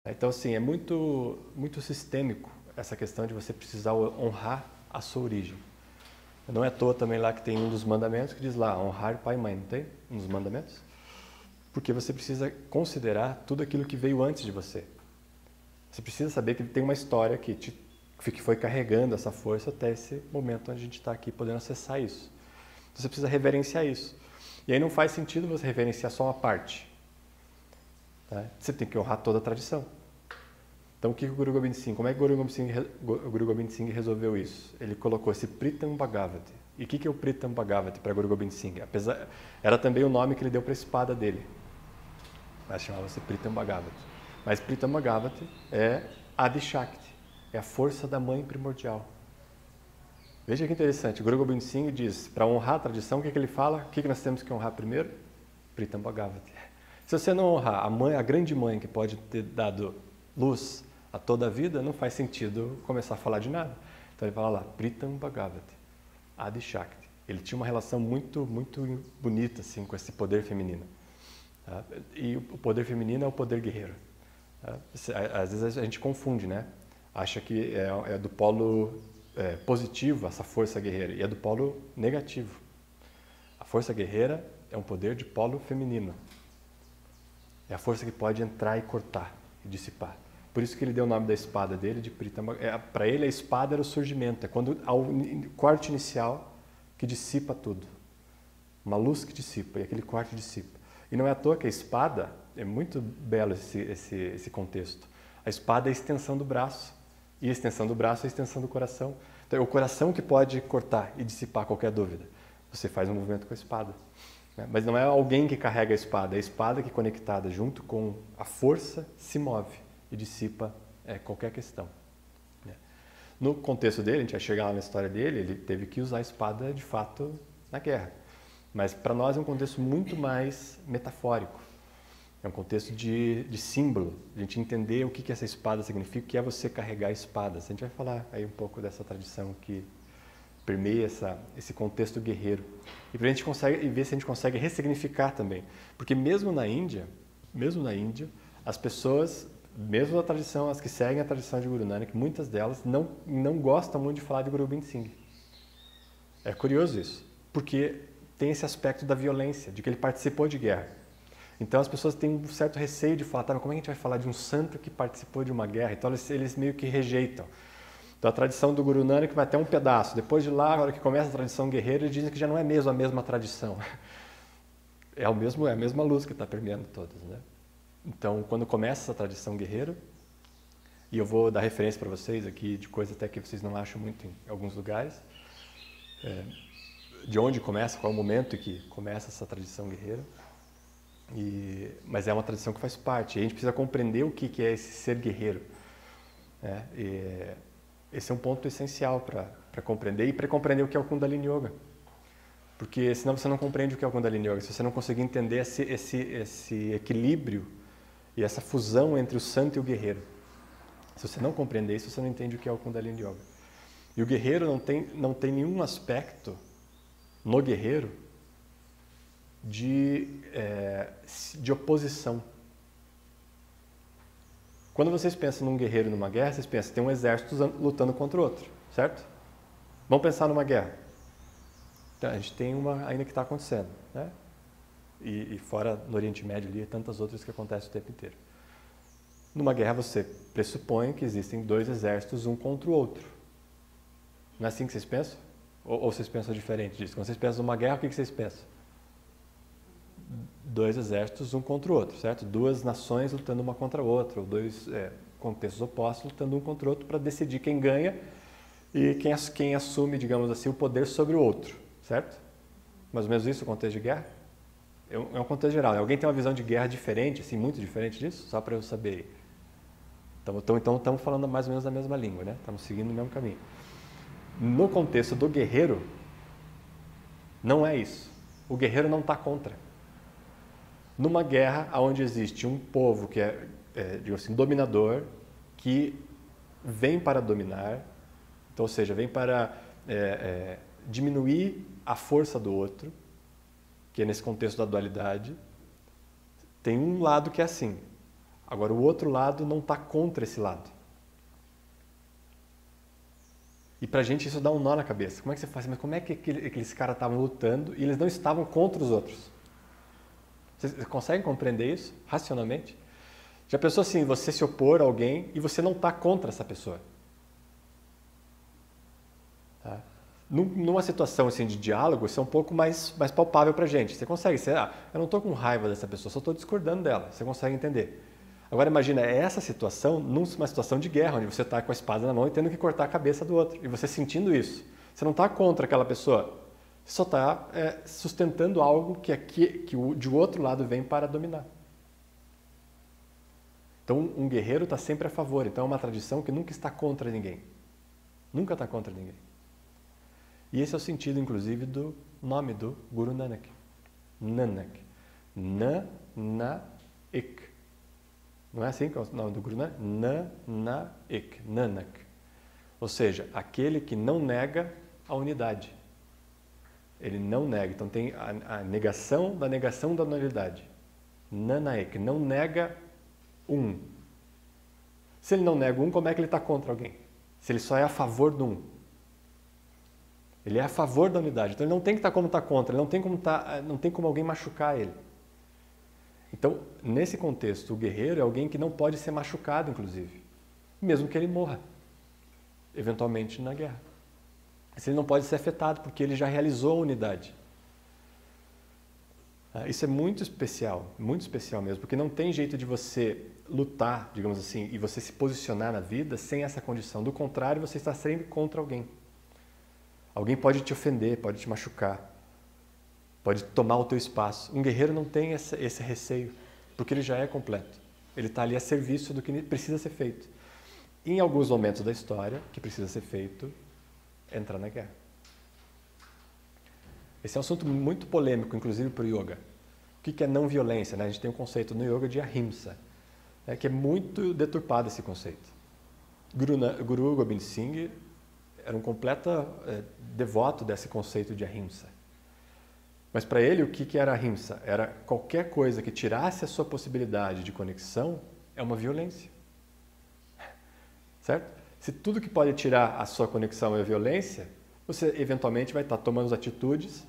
Então, assim, é muito, muito sistêmico essa questão de você precisar honrar a sua origem. Não é à toa também lá que tem um dos mandamentos que diz lá, honrar pai e mãe, não tem? Um dos mandamentos? Porque você precisa considerar tudo aquilo que veio antes de você. Você precisa saber que tem uma história que foi carregando essa força até esse momento onde a gente está aqui podendo acessar isso. Então, você precisa reverenciar isso. E aí não faz sentido você reverenciar só uma parte. Tá? Você tem que honrar toda a tradição. Então, o que o Guru Gobind Singh, como é que o Guru Gobind Singh resolveu isso? Ele colocou esse Pritam Bhagavati. E o que é o Pritam Bhagavati para Guru Gobind Singh? Era também o nome que ele deu para a espada dele. Mas chamava-se Pritam Bhagavati. Mas Pritam Bhagavati é Adi Shakti, é a força da mãe primordial. Veja que interessante, o Guru Gobind Singh diz, para honrar a tradição, o que ele fala? O que nós temos que honrar primeiro? Pritam Bhagavati. Se você não honrar a mãe, a grande mãe que pode ter dado luz a toda a vida, não faz sentido começar a falar de nada. Então ele fala lá, Pritam Bhagavati, Adi Shakti. Ele tinha uma relação muito, muito bonita assim, com esse poder feminino. Tá? E o poder feminino é o poder guerreiro. Tá? Às vezes a gente confunde, né? Acha que é do polo positivo essa força guerreira e é do polo negativo. A força guerreira é um poder de polo feminino. É a força que pode entrar e cortar e dissipar. Por isso que ele deu o nome da espada dele de Pritam. Para ele a espada era o surgimento, é quando há o corte inicial que dissipa tudo. Uma luz que dissipa e aquele corte dissipa. E não é à toa que a espada, é muito belo esse contexto. A espada é a extensão do braço. E a extensão do braço é a extensão do coração. Então é o coração que pode cortar e dissipar qualquer dúvida. Você faz um movimento com a espada. Mas não é alguém que carrega é a espada que conectada junto com a força se move e dissipa qualquer questão. No contexto dele, a gente vai chegar lá na história dele, ele teve que usar a espada de fato na guerra. Mas para nós é um contexto muito mais metafórico. É um contexto de símbolo, a gente entender o que essa espada significa, o que é você carregar espadas. A gente vai falar aí um pouco dessa tradição que permeia esse contexto guerreiro. E para a gente ver se a gente consegue ressignificar também. Porque mesmo na Índia, as pessoas, mesmo a tradição, as que seguem a tradição de Guru Nanak, muitas delas não gostam muito de falar de Guru Gobind Singh. É curioso isso, porque tem esse aspecto da violência, de que ele participou de guerra. Então as pessoas têm um certo receio de falar, tá, mas como é que a gente vai falar de um santo que participou de uma guerra? Então eles meio que rejeitam. Então a tradição do Guru Nanak vai até um pedaço. Depois de lá, na hora que começa a tradição guerreira, eles dizem que já não é mesmo a mesma tradição. É a mesma luz que está permeando todas, né? Então, quando começa essa tradição guerreira, e eu vou dar referência para vocês aqui de coisas até que vocês não acham muito em alguns lugares, de onde começa, qual é o momento em que começa essa tradição guerreira. Mas é uma tradição que faz parte. E a gente precisa compreender o que é esse ser guerreiro. Esse é um ponto essencial para compreender e para compreender o que é o Kundalini Yoga. Porque senão você não compreende o que é o Kundalini Yoga. Se você não conseguir entender esse equilíbrio e essa fusão entre o santo e o guerreiro. Se você não compreender isso, você não entende o que é o Kundalini Yoga. E o guerreiro não tem nenhum aspecto no guerreiro de oposição. Quando vocês pensam num guerreiro numa guerra, vocês pensam que tem um exército lutando contra o outro, certo? Vamos pensar numa guerra. Então, a gente tem uma ainda que está acontecendo, né? E fora no Oriente Médio ali, tantas outras que acontecem o tempo inteiro. Numa guerra você pressupõe que existem dois exércitos um contra o outro. Não é assim que vocês pensam? Ou vocês pensam diferente disso? Quando vocês pensam numa guerra, o que vocês pensam? Dois exércitos um contra o outro, certo? Duas nações lutando uma contra a outra, ou dois contextos opostos lutando um contra o outro para decidir quem ganha e quem assume, digamos assim, o poder sobre o outro, certo? Mais ou menos isso, o contexto de guerra? É um contexto geral. Alguém tem uma visão de guerra diferente, assim, muito diferente disso? Só para eu saber. Então estamos falando mais ou menos a mesma língua, né? Estamos seguindo o mesmo caminho. No contexto do guerreiro, não é isso. O guerreiro não está contra. Numa guerra onde existe um povo que digamos assim, dominador, que vem para dominar, então, ou seja, vem para diminuir a força do outro, que é nesse contexto da dualidade, tem um lado que é assim, Agora, o outro lado não está contra esse lado. E pra gente isso dá um nó na cabeça. Como é que você faz? Mas como é que aqueles caras estavam lutando e eles não estavam contra os outros? Vocês conseguem compreender isso racionalmente? Já pensou assim, você se opor a alguém e você não está contra essa pessoa? Tá? Numa situação assim, de diálogo, isso é um pouco mais palpável pra gente. Você consegue, eu não estou com raiva dessa pessoa, só estou discordando dela. Você consegue entender. Agora imagina essa situação numa situação de guerra, onde você está com a espada na mão e tendo que cortar a cabeça do outro. E você sentindo isso. Você não está contra aquela pessoa. Você só está sustentando algo que de outro lado vem para dominar. Então um guerreiro está sempre a favor. Então é uma tradição que nunca está contra ninguém. Nunca está contra ninguém. E esse é o sentido, inclusive, do nome do Guru Nanak. Nanak. Na-na-ik. Não é assim que é o nome do Guru Nanak? Na-na-ik. Nanak. Ou seja, aquele que não nega a unidade. Ele não nega. Então tem a negação da nulidade. Nanaik. Não nega um. Se ele não nega um, como é que ele está contra alguém? Se ele só é a favor do um. Ele é a favor da unidade. Então ele não tem que estar como está contra. Ele não tem como alguém machucar ele. Então, nesse contexto, o guerreiro é alguém que não pode ser machucado, inclusive. Mesmo que ele morra, eventualmente, na guerra. Ele não pode ser afetado, porque ele já realizou a unidade. Isso é muito especial mesmo, porque não tem jeito de você lutar, digamos assim, e você se posicionar na vida sem essa condição. Do contrário, você está sempre contra alguém. Alguém pode te ofender, pode te machucar. Pode tomar o teu espaço. Um guerreiro não tem esse receio, porque ele já é completo. Ele está ali a serviço do que precisa ser feito. Em alguns momentos da história, o que precisa ser feito é entrar na guerra. Esse é um assunto muito polêmico, inclusive para o yoga. O que é não violência? Né? A gente tem um conceito no yoga de ahimsa, que é muito deturpado esse conceito. Guru Gobind Singh era um completo devoto desse conceito de ahimsa. Mas para ele, o que era ahimsa? Era qualquer coisa que tirasse a sua possibilidade de conexão é uma violência. Certo? Se tudo que pode tirar a sua conexão é violência, você eventualmente vai estar tomando atitudes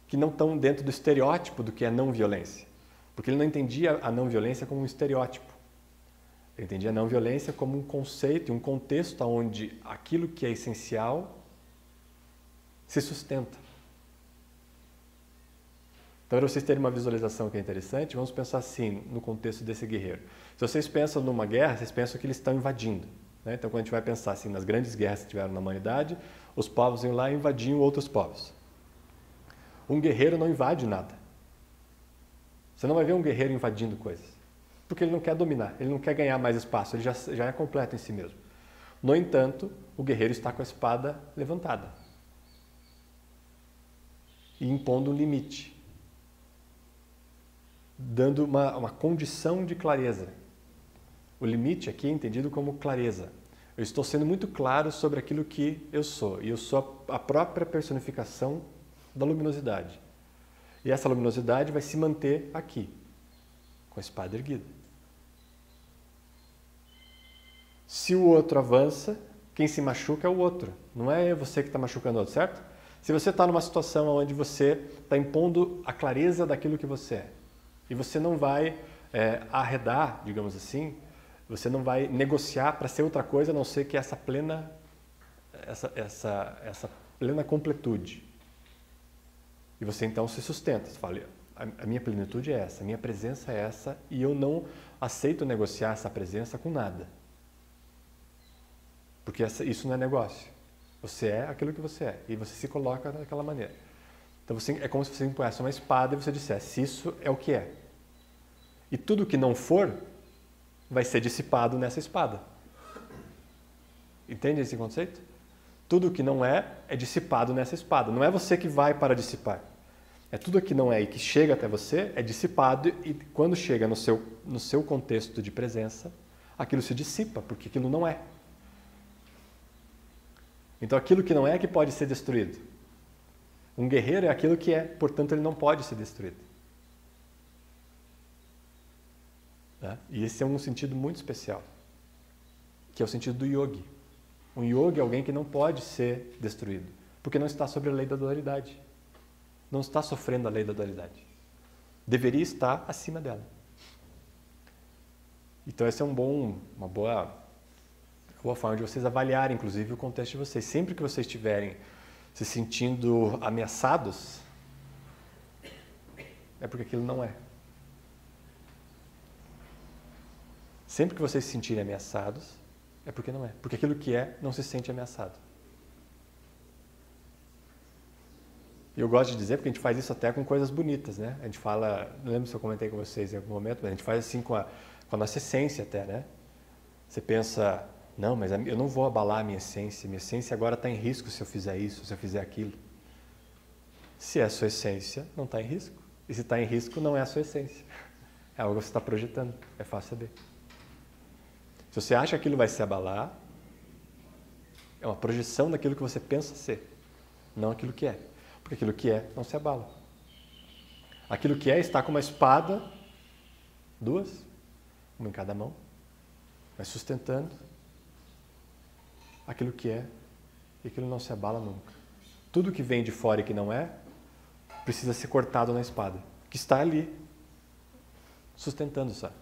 que não estão dentro do estereótipo do que é não violência. Porque ele não entendia a não violência como um estereótipo. Ele entendia a não violência como um conceito, um contexto onde aquilo que é essencial se sustenta. Então, para vocês terem uma visualização que é interessante, vamos pensar assim, no contexto desse guerreiro. Se vocês pensam numa guerra, vocês pensam que eles estão invadindo. Né? Então, quando a gente vai pensar assim, nas grandes guerras que tiveram na humanidade, os povos iam lá e invadiam outros povos. Um guerreiro não invade nada. Você não vai ver um guerreiro invadindo coisas. Porque ele não quer dominar, ele não quer ganhar mais espaço, ele já é completo em si mesmo. No entanto, o guerreiro está com a espada levantada. E impondo um limite. Dando uma condição de clareza. O limite aqui é entendido como clareza. Eu estou sendo muito claro sobre aquilo que eu sou. E eu sou a própria personificação da luminosidade. E essa luminosidade vai se manter aqui, com a espada erguida. Se o outro avança, quem se machuca é o outro. Não é você que está machucando o outro, certo? Se você está numa situação onde você está impondo a clareza daquilo que você é, e você não vai arredar, digamos assim, você não vai negociar para ser outra coisa a não ser que essa plena completude. E você então se sustenta, você fala, a minha plenitude é essa, a minha presença é essa e eu não aceito negociar essa presença com nada. Porque isso não é negócio. Você é aquilo que você é e você se coloca daquela maneira. Então é como se você impusesse uma espada e você dissesse, isso é o que é. E tudo que não for, vai ser dissipado nessa espada. Entende esse conceito? Tudo que não é dissipado nessa espada. Não é você que vai para dissipar. É tudo que não é e que chega até você, é dissipado e quando chega no seu contexto de presença, aquilo se dissipa, porque aquilo não é. Então aquilo que não é que pode ser destruído. Um guerreiro é aquilo que é, portanto ele não pode ser destruído. né? E esse é um sentido muito especial, que é o sentido do yogi. Um yogi é alguém que não pode ser destruído, porque não está sobre a lei da dualidade. Não está sofrendo a lei da dualidade. Deveria estar acima dela. Então essa é uma boa forma de vocês avaliarem, inclusive, o contexto de vocês. Sempre que vocês estiverem se sentindo ameaçados, é porque aquilo não é. Sempre que vocês se sentirem ameaçados, é porque não é. Porque aquilo que é, não se sente ameaçado. E eu gosto de dizer, porque a gente faz isso até com coisas bonitas, né? A gente fala, não lembro se eu comentei com vocês em algum momento, mas a gente faz assim com a nossa essência até, né? Você pensa, não, mas eu não vou abalar a minha essência agora está em risco se eu fizer isso, se eu fizer aquilo. Se é a sua essência, não está em risco. E se está em risco, não é a sua essência. É algo que você está projetando, é fácil saber. Se você acha que aquilo vai se abalar, é uma projeção daquilo que você pensa ser, não aquilo que é. Porque aquilo que é não se abala. Aquilo que é está com uma espada, duas, uma em cada mão, vai sustentando aquilo que é e aquilo não se abala nunca. Tudo que vem de fora e que não é, precisa ser cortado na espada, que está ali, sustentando, sabe?